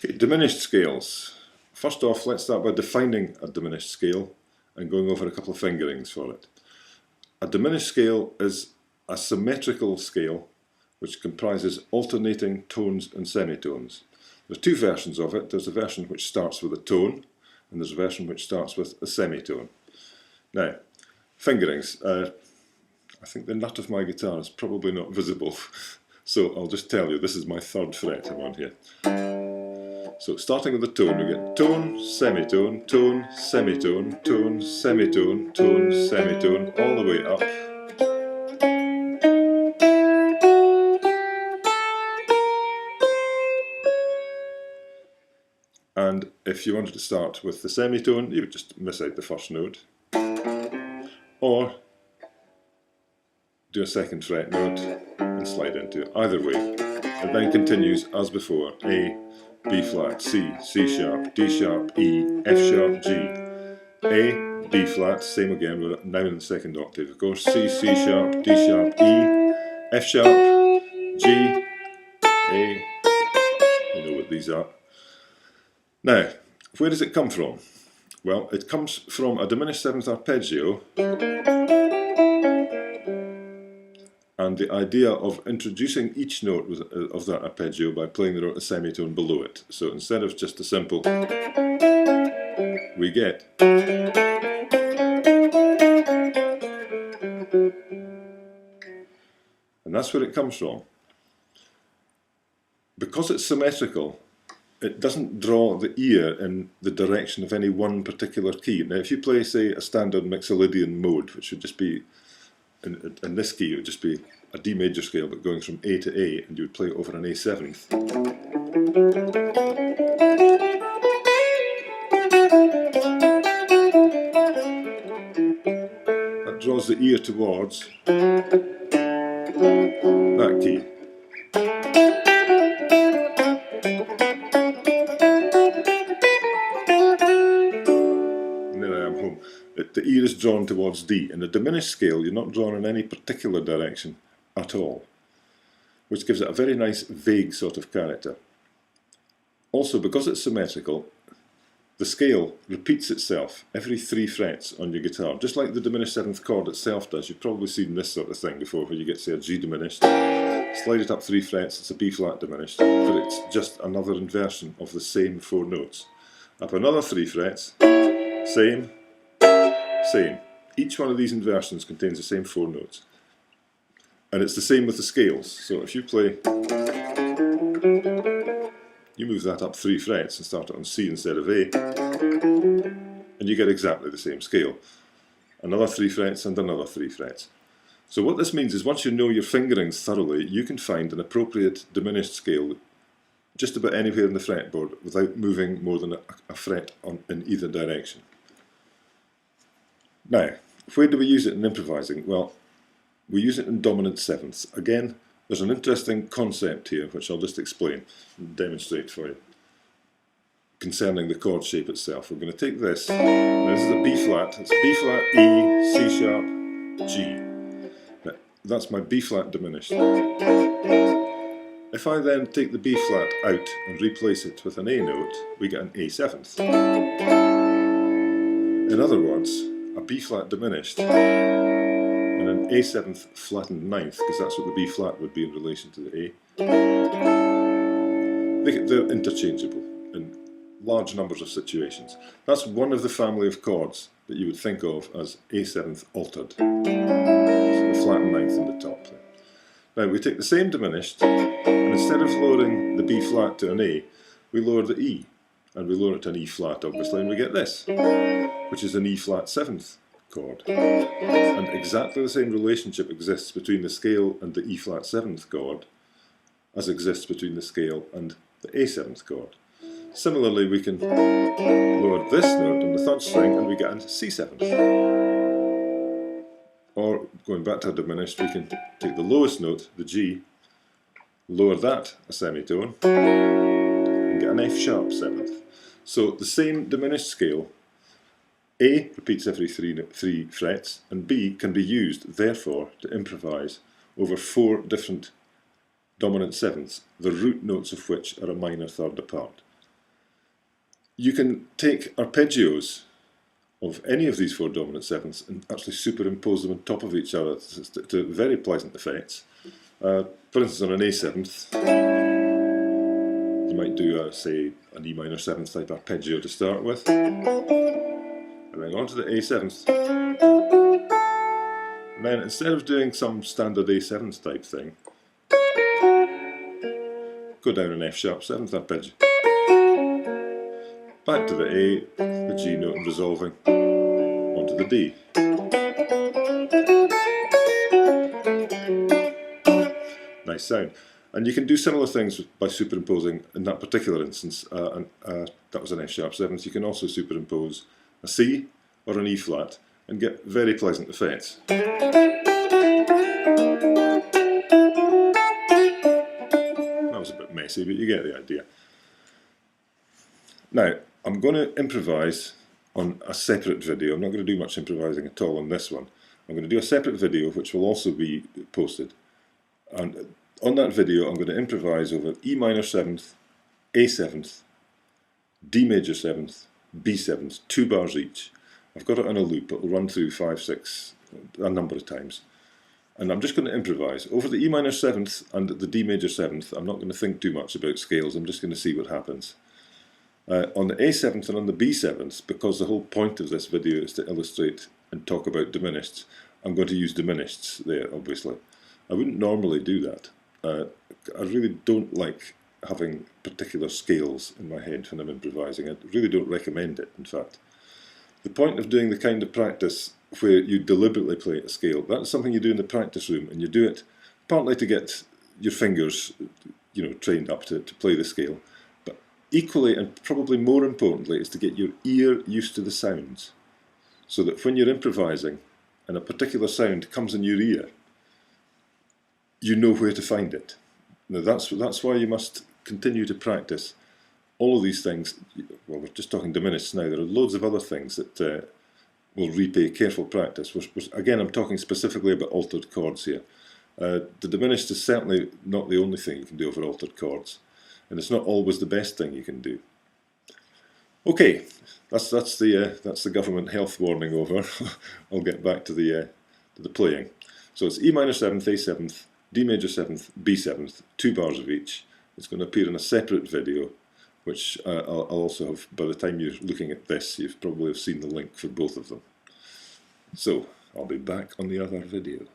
Okay, diminished scales. First off, let's start by defining a diminished scale and going over a couple of fingerings for it. A diminished scale is a symmetrical scale which comprises alternating tones and semitones. There's two versions of it. There's a version which starts with a tone and there's a version which starts with a semitone. Now, fingerings. I think the nut of my guitar is probably not visible, so I'll just tell you, this is my third fret I'm on here. So starting with the tone, we get tone, semitone, tone, semitone, tone, semitone, tone, semitone, all the way up. And if you wanted to start with the semitone, you would just miss out the first note. Or do a second fret note and slide into it. Either way, it then continues as before. A, B flat, C, C sharp, D sharp, E, F sharp, G. A, B flat, same again, we're now in the second octave of course. C, C sharp, D sharp, E, F sharp, G, A. You know what these are. Now, where does it come from? Well, it comes from a diminished seventh arpeggio and the idea of introducing each note of that arpeggio by playing the note a semitone below it. So instead of just a simple, we get and that's where it comes from. Because it's symmetrical, it doesn't draw the ear in the direction of any one particular key. Now if you play, say, a standard Mixolydian mode, which would just be, in this key, it would just be a D major scale but going from A to A, and you would play it over an A seventh. That draws the ear towards that key. And there I am home. The ear is drawn towards D. In a diminished scale, you're not drawn in any particular direction at all, which gives it a very nice vague sort of character. Also, because it's symmetrical, the scale repeats itself every 3 frets on your guitar, just like the diminished seventh chord itself does. You've probably seen this sort of thing before, where you get, say, a G diminished, slide it up 3 frets, it's a B flat diminished, but it's just another inversion of the same 4 notes. Up another 3 frets, same, same. Each one of these inversions contains the same 4 notes. And it's the same with the scales. So if you play, you move that up 3 frets and start it on C instead of A, and you get exactly the same scale. Another 3 frets and another 3 frets. So what this means is once you know your fingerings thoroughly, you can find an appropriate diminished scale just about anywhere in the fretboard without moving more than a fret in either direction. Now, where do we use it in improvising? Well, we use it in dominant sevenths. Again, there's an interesting concept here which I'll just explain and demonstrate for you concerning the chord shape itself. We're going to take this, now this is a B flat, it's B flat, E, C sharp, G. Now, that's my B flat diminished. If I then take the B flat out and replace it with an A note, we get an A seventh. In other words, a B flat diminished and an A seventh flattened ninth, because that's what the B flat would be in relation to the A. They're interchangeable in large numbers of situations. That's one of the family of chords that you would think of as A seventh altered. So the flattened ninth in the top there. Now we take the same diminished, and instead of lowering the B flat to an A, we lower the E, and we lower it to an E flat obviously, and we get this, which is an E flat seventh chord. And exactly the same relationship exists between the scale and the E flat seventh chord as exists between the scale and the A seventh chord. Similarly, we can lower this note on the third string and we get a C seventh. Or, going back to a diminished, we can take the lowest note, the G, lower that a semitone, and get an F sharp seventh. So the same diminished scale, A repeats every 3 frets, and B can be used, therefore, to improvise over 4 different dominant sevenths, the root notes of which are a minor third apart. You can take arpeggios of any of these 4 dominant sevenths and actually superimpose them on top of each other to very pleasant effects. For instance, on an A seventh, you might do, say, an E minor seventh type arpeggio to start with, and then on to the A seventh. And then instead of doing some standard A seventh type thing, go down an F sharp seventh arpeggio. Back to the A, the G note and resolving, onto the D. Nice sound. And you can do similar things by superimposing, in that particular instance, that was an F sharp seventh. You can also superimpose a C or an E flat and get very pleasant effects. That was a bit messy, but you get the idea. Now, I'm going to improvise on a separate video. I'm not going to do much improvising at all on this one. I'm going to do a separate video which will also be posted. And on that video I'm going to improvise over E minor seventh, A seventh, D major seventh, B seventh, 2 bars each. I've got it on a loop. It will run through 5, 6, a number of times. And I'm just going to improvise. Over the E minor seventh and the D major seventh, I'm not going to think too much about scales. I'm just going to see what happens. On the A seventh and on the B seventh, because the whole point of this video is to illustrate and talk about diminished, I'm going to use diminished there, obviously. I wouldn't normally do that. I really don't like having particular scales in my head when I'm improvising. I really don't recommend it, in fact. The point of doing the kind of practice where you deliberately play a scale, that's something you do in the practice room, and you do it partly to get your fingers, trained up to play the scale, but equally and probably more importantly is to get your ear used to the sounds, so that when you're improvising and a particular sound comes in your ear, you know where to find it. Now that's why you must continue to practice all of these things. Well, we're just talking diminished now. There are loads of other things that will repay careful practice. Again, I'm talking specifically about altered chords here. The diminished is certainly not the only thing you can do over altered chords, and it's not always the best thing you can do. Okay, that's the government health warning over. I'll get back to the playing. So it's E minor seventh, A seventh, D major seventh, B seventh, 2 bars of each. It's going to appear in a separate video, which I'll also have, by the time you're looking at this, you've probably seen the link for both of them. So, I'll be back on the other video.